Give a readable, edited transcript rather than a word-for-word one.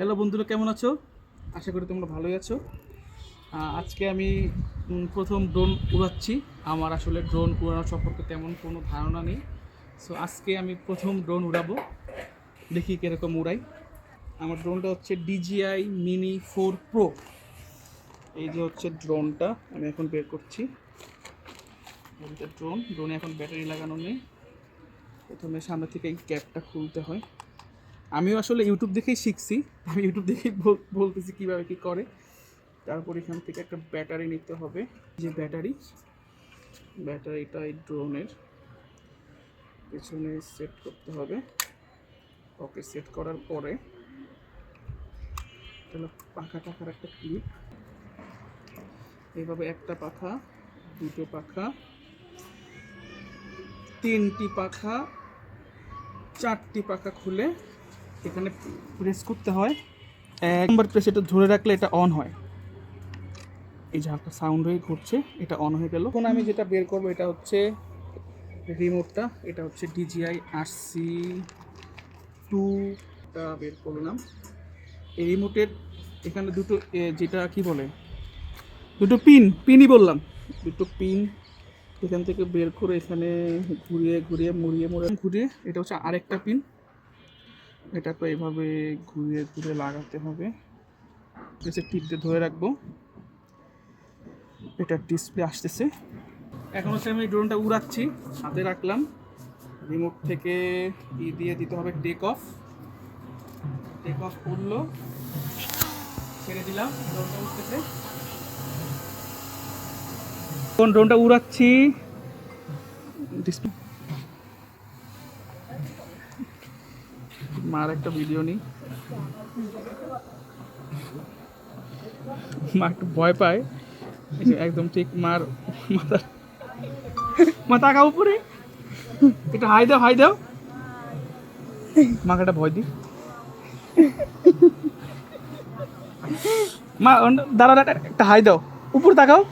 Hello বন্ধুরা, কেমন আছো? আশা করি তোমরা ভালোই আছো। আজকে আমি প্রথম ড্রোন উড়াচ্ছি। আমার আসলে ড্রোন উড়ানো সম্পর্কে তেমন কোনো ধারণা নেই। সো আজকে আমি প্রথম ড্রোন উড়াবো, দেখি কীরকম উড়াই। আমার ড্রোনটা হচ্ছে DJI Mini 4 Pro। এই যে হচ্ছে ড্রোনটা, আমি এখন বের করছি। ড্রোনে এখন ব্যাটারি লাগানো নেই। প্রথমে সামনে থেকে এই ক্যাপটা খুলতে হয়। আমিও আসলে ইউটিউব দেখেই শিখছি। আমি ইউটিউব দেখেই বলতেছি কীভাবে কী করে। তারপর এখান থেকে একটা ব্যাটারি নিতে হবে। যে ব্যাটারিটা এই ড্রোনের পেছনে সেট করতে হবে। ওকে, সেট করার পরে তাহলে পাখা টাকার একটা ক্লিপ, এইভাবে একটা পাখা, দুটো পাখা, তিনটি পাখা, চারটি পাখা খুলে এখানে প্রেস করতে হয়। এক নম্বর প্রেস, এটা ধরে রাখলে এটা অন হয়। এই যে হালকা সাউন্ড হয়ে ঘুরছে, এটা অন হয়ে গেল। এখন আমি যেটা বের করবো এটা হচ্ছে রিমোটটা। এটা হচ্ছে DJI RC2টা বের করলাম। এই রিমোটের এখানে দুটো যেটা কি বলে, দুটো পিনই বললাম, দুটো পিন এখান থেকে বের করে এখানে ঘুরিয়ে ঘুরিয়ে ঘুরিয়ে এটা হচ্ছে আরেকটা পিন। এটাকে এইভাবে ঘুরিয়ে ঘুরিয়ে লাগাতে হবে। টিপ দিয়ে ধরে রাখবো। এটা ডিসপ্লে আসতেছে। এখন হচ্ছে আমি ড্রোনটা উড়াচ্ছি, হাতে রাখলাম। রিমোট থেকে দিয়ে দিতে হবে টেক অফ করলো, ছেড়ে দিলাম। ড্রোনটা উঠতেছে। কোন ড্রোনটা উড়াচ্ছি, মার একটা ভিডিও নিই। মা একটু ভয় পায়, একদম ঠিক মার মাথা তাকাও উপরে, একটু হাই দাও মাকে একটা ভয় দিই। মা দাঁড়া, একটা হাই দাও, উপরে তাকাও।